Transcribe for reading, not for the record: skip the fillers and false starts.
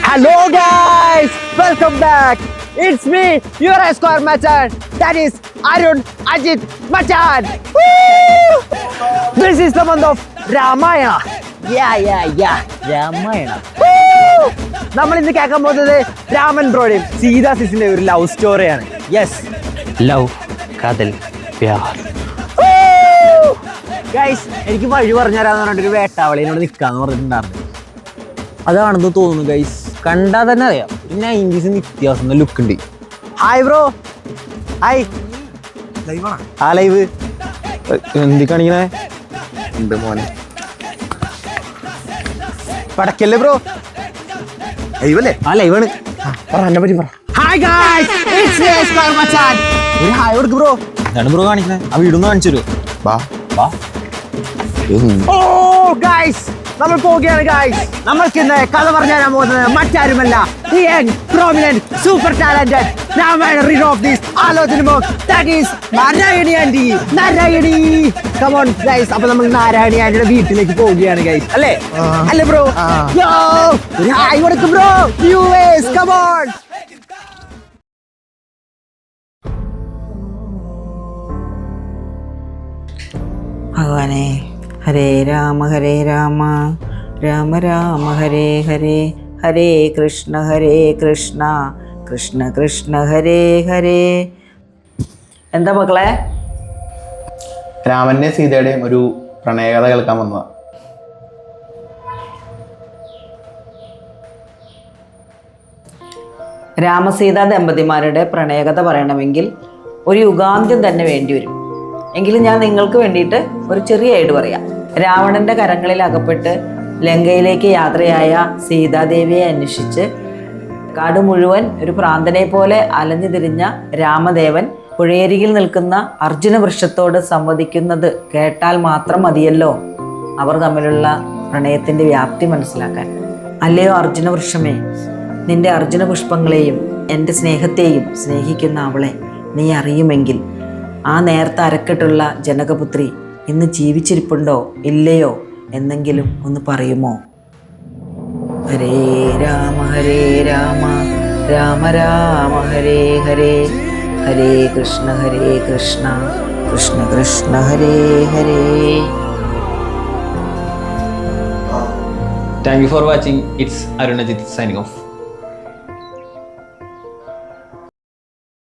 Hello guys, welcome back. It's me, your Esquire Machan. That is Arun Ajit Machan. Woo! This is the month of Ramayana. Yeah, Ramayana. നമ്മൾ ഇന്ന് കേൾക്കാൻ പോകുന്നത് രാമൻ ബ്രോയുടെയും സീതാ സിസിന്റെ ഒരു love സ്റ്റോറിയാണ്. Yes, love, കഥൽ, പ്യാർ. Guys, എനിക്ക് വഴി പറഞ്ഞു തരാന്ന് പറഞ്ഞിട്ടൊരു വേട്ടാവളിയോട് നിൽക്കാന്ന് പറഞ്ഞിട്ടുണ്ടായിരുന്നു. അതാണെന്ന് തോന്നുന്നു ഗൈസ്, കണ്ടാൽ തന്നെ അറിയാം. പിന്നെ ഇംഗ്ലീഷ് വ്യത്യാസം ലുക്ക് ഉണ്ട്. Hi bro. ഹായ്. ആ ലൈവ് എന്തി കാണിക്കണേ ഉണ്ട് മോനെ. പടക്കല്ലേ ബ്രോ? ലൈവല്ലേ? ആ ലൈവാണ്. പറ എന്നെ പറ്റി പറ. Hi guys, it's me S square മച്ചാൻ. ഒരു ഹായ് കൊടുക്ക് ബ്രോ. എന്താണ് ബ്രോ കാണിക്കണേ? ആ വീടൊന്ന് കാണിച്ചു തരുമോ? വാ. ഓ ഗൈസ്, നമ്മൾ പോവുകയാണ് ഗൈസ്. നമ്മൾക്ക് ഇന്ന് കഥ പറഞ്ഞു തരാൻ പോകുന്നത് മറ്റാരുമല്ല, the young, prominent, super talented Ramayana reader of this ആലോചന box, that is Narayani aunty. Narayani, come on guys. അപ്പൊ നമ്മൾ നാരായണി ആന്റിയുടെ വീട്ടിലേക്ക് പോവുകയാണ് ഗൈസ്. അല്ലേ അല്ലേ ബ്രോ? യോ, ഒരു ഹായ് കൊടുക്ക് ബ്രോ. Viewers, come on. ഭഗവാനെ, ഹരേ രാമ രാമ രാമ ഹരേ ഹരേ, ഹരേ കൃഷ്ണ കൃഷ്ണ കൃഷ്ണ ഹരേ ഹരേ. എന്താ മക്കളെ? രാമന്റെ സീതയുടെയും ഒരു പ്രണയകഥ കേൾക്കാൻ വന്നതാ. രാമസീതാ ദമ്പതിമാരുടെ പ്രണയകഥ പറയണമെങ്കിൽ ഒരു യുഗാന്ത്യം തന്നെ വേണ്ടിവരും. എങ്കിലും ഞാൻ നിങ്ങൾക്ക് വേണ്ടിയിട്ട് ഒരു ചെറിയ ഐഡ് പറയാം. രാവണന്റെ കരങ്ങളിൽ അകപ്പെട്ട് ലങ്കയിലേക്ക് യാത്രയായ സീതാദേവിയെ അന്വേഷിച്ച് കാട് മുഴുവൻ ഒരു പ്രാന്തനെ പോലെ അലഞ്ഞു തിരിഞ്ഞ രാമദേവൻ പുഴയരികിൽ നിൽക്കുന്ന അർജുന വൃക്ഷത്തോട് സംവദിക്കുന്നത് കേട്ടാൽ മാത്രം മതിയല്ലോ അവർ തമ്മിലുള്ള പ്രണയത്തിന്റെ വ്യാപ്തി മനസ്സിലാക്കാൻ. അല്ലയോ അർജുന വൃക്ഷമേ, നിന്റെ അർജുന പുഷ്പങ്ങളെയും എൻ്റെ സ്നേഹത്തെയും സ്നേഹിക്കുന്ന അവളെ നീ അറിയുമെങ്കിൽ ആ നേർത്ത അരക്കെട്ടുള്ള ജനകപുത്രി ഇന്ന് ജീവിച്ചിരിപ്പുണ്ടോ ഇല്ലയോ എന്നെങ്കിലും ഒന്ന് പറയുമോ? ഹരേ രാമ രാമ രാമ ഹരേ ഹരേ, ഹരേ കൃഷ്ണ കൃഷ്ണ ഹരേ ഹരേ. Thank you for watching. It's Arun Ajit signing off.